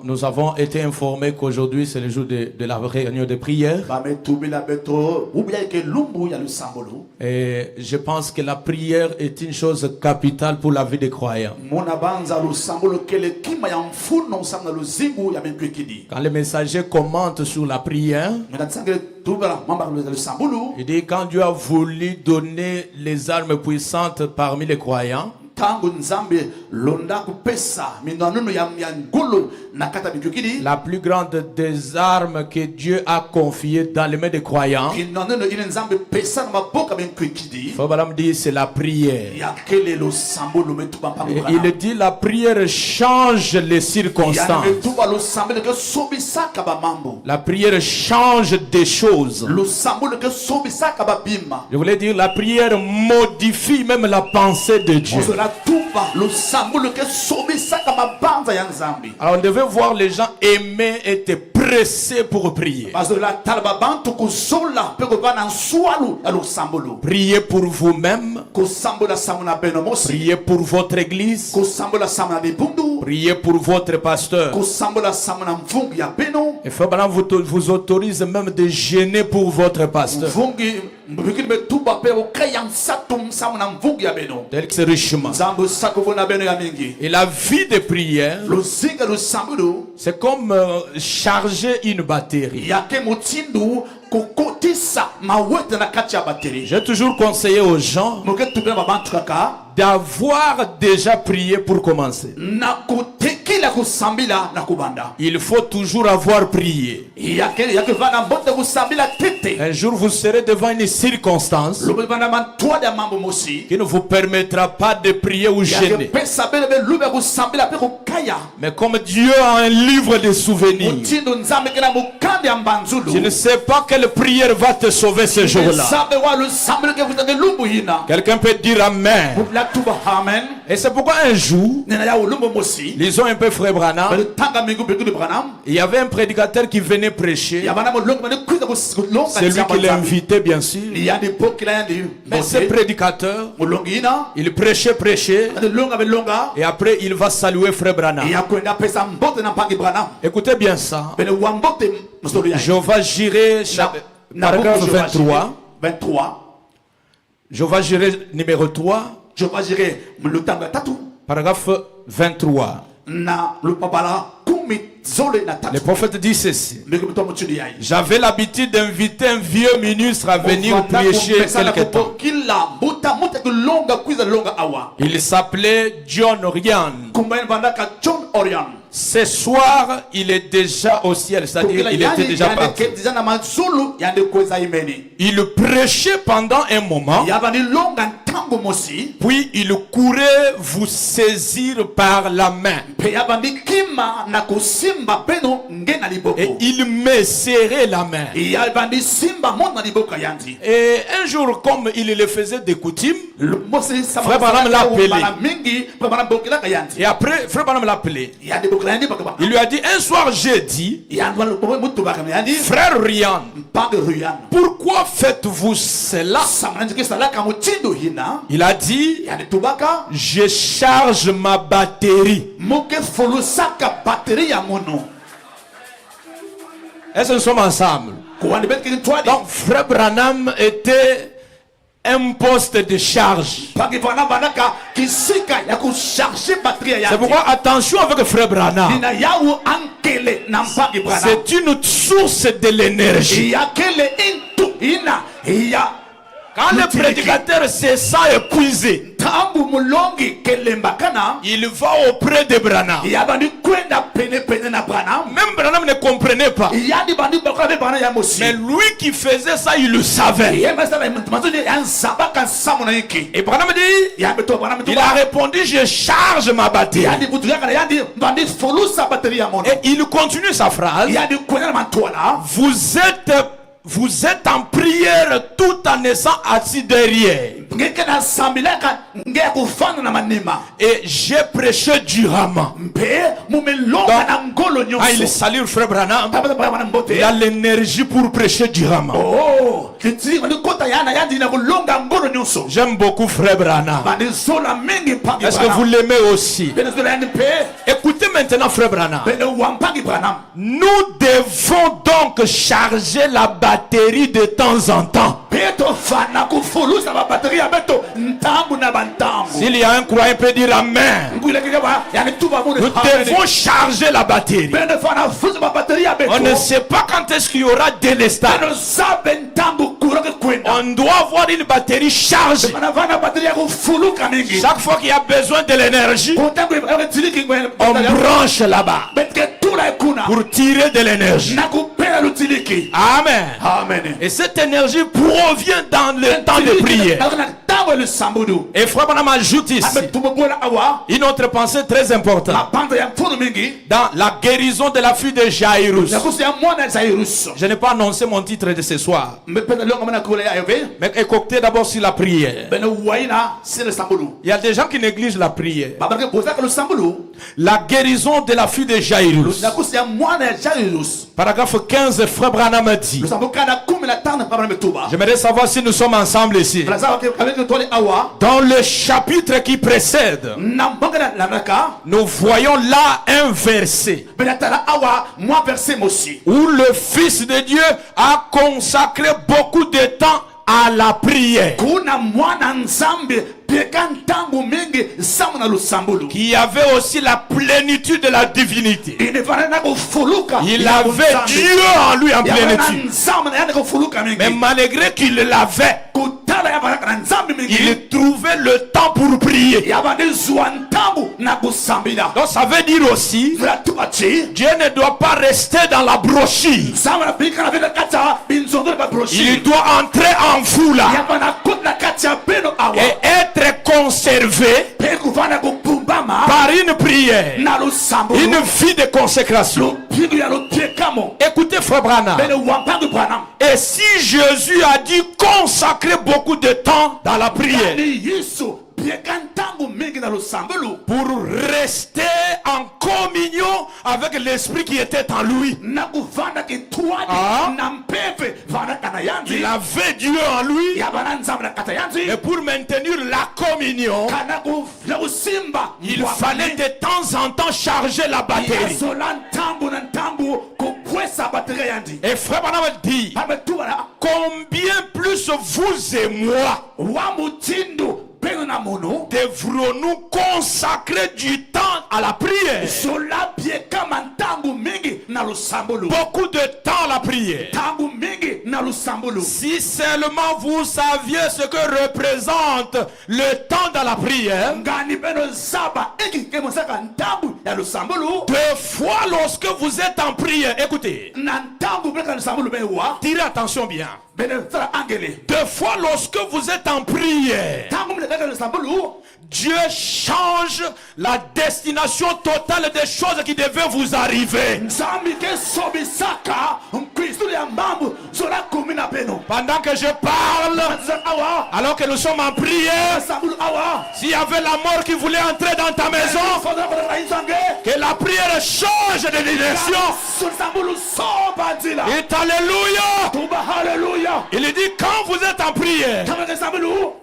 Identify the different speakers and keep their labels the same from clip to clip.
Speaker 1: nous avons été informés qu'aujourd'hui c'est le jour de la réunion de prière. Et je pense que la prière est une chose capitale pour la vie des croyants. Quand le messager commente sur la prière, il dit quand Dieu a voulu donner les armes puissantes parmi les croyants, la plus grande des armes que Dieu a confiées dans les mains des croyants, Frère dit c'est la prière. Et il dit la prière change les circonstances. La prière change des choses. Je voulais dire la prière modifie même la pensée de Dieu. Alors on devait voir les gens aimer et être pressés pour prier. Priez pour vous-même. Priez pour votre église. Priez pour votre pasteur. Et Frère Branham vous autorise même de gêner pour votre pasteur. Tel que c'est richement. Et la vie de prière, c'est comme charger une batterie. J'ai toujours conseillé aux gens d'avoir déjà prié pour commencer. Il faut toujours avoir prié. Un jour vous serez devant une circonstance qui ne vous permettra pas de prier ou gêner. Mais comme Dieu a un livre de souvenirs, tu ne sais pas quelle prière va te sauver ce jour-là. Quelqu'un peut dire Amen. Et c'est pourquoi un jour, lisons un peu Frère Branham, il y avait un prédicateur qui venait prêcher. C'est lui qui l'a invité bien sûr. Mais ce prédicateur, il prêchait. Et après il va saluer Frère Branham. Écoutez bien ça. Jéhovah Jireh, paragraphe 23. Jéhovah Jireh numéro 3. Paragraphe 23. Le prophète dit ceci. J'avais l'habitude d'inviter un vieux ministre à venir prêcher quelque temps. Il s'appelait John Orion. Ce soir, il est déjà au ciel, c'est-à-dire il était déjà parti. Il prêchait pendant un moment, puis il courait vous saisir par la main. Et il me serrait la main. Et un jour, comme il le faisait de coutume, Frère Branham l'a appelé. Et après, Frère Branham l'a appelé. Il lui a dit, un soir j'ai dit, Frère Rian, pourquoi faites-vous cela? Il a dit, je charge ma batterie. Est-ce que nous sommes ensemble? Donc Frère Branham était un poste de charge. C'est pourquoi attention avec Frère Branham. C'est une source de l'énergie. Quand le prédicateur se sent épuisé, il va auprès de Branham. Même Branham ne comprenait pas. Mais lui qui faisait ça, il le savait. Et Branham dit, il a répondu, je charge ma batterie. Et il continue sa phrase. Vous êtes en prière tout en étant assis derrière. Et j'ai prêché durement. Quand il salue le frère Branham, il a l'énergie pour prêcher durement. J'aime beaucoup frère Branham. Est-ce que vous l'aimez aussi? Écoutez maintenant frère Branham. Nous devons donc charger la batterie de temps en temps. S'il y a un croyant, il peut dire Amen. Nous devons charger la batterie. On ne sait pas quand est-ce qu'il y aura délestage. On doit avoir une batterie chargée. Chaque fois qu'il y a besoin de l'énergie, on branche là-bas pour tirer de l'énergie. Amen. Amen. Et cette énergie provient dans le temps de prière. Et Frère Branham ajoute ici une autre pensée très importante. Dans la guérison de la fille de Jairus. Je n'ai pas annoncé mon titre de ce soir. Mais écoutez d'abord sur la prière. Il y a des gens qui négligent la prière. La guérison de la fille de Jairus. Paragraphe 15, Frère Branham dit. J'aimerais savoir si nous sommes ensemble ici. Dans le chapitre qui précède, nous voyons là un verset où le Fils de Dieu a consacré beaucoup de temps à la prière. Qui avait aussi la plénitude de la divinité. Il avait Dieu en lui en plénitude. Mais malgré qu'il l'avait, il trouvait le temps pour prier. Donc ça veut dire aussi, Dieu ne doit pas rester dans la brochure. Il doit entrer en foule et être conservé par une prière, une vie de consécration. Écoutez Frère Branham. Et si Jésus a dit consacrer beaucoup de temps dans la prière pour rester en communion avec l'esprit qui était en lui. Il avait Dieu en lui. Et pour maintenir la communion, il fallait de temps en temps charger la batterie. Et Frère Branham dit, combien plus vous et moi devrons-nous consacrer du temps à la prière? Beaucoup de temps à la prière. Si seulement vous saviez ce que représente le temps dans la prière. Deux fois lorsque vous êtes en prière, écoutez, tirez attention bien. Deux fois lorsque vous êtes en prière, Dieu change la destination totale des choses qui devaient vous arriver. Pendant que je parle, alors que nous sommes en prière, s'il y avait la mort qui voulait entrer dans ta maison, que la prière change de direction. Et alléluia. Il dit quand vous êtes en prière,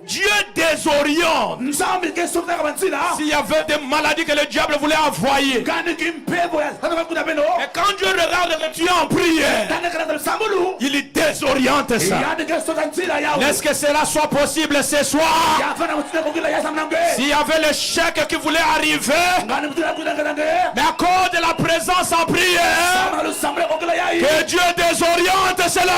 Speaker 1: Dieu désoriente. S'il y avait des maladies que le diable voulait envoyer, et quand Dieu regarde que tu es en prière, il désoriente ça. Est-ce que cela soit possible ce soir? S'il y avait le chèque qui voulait arriver, mais à cause de la présence en prière, que Dieu désoriente cela.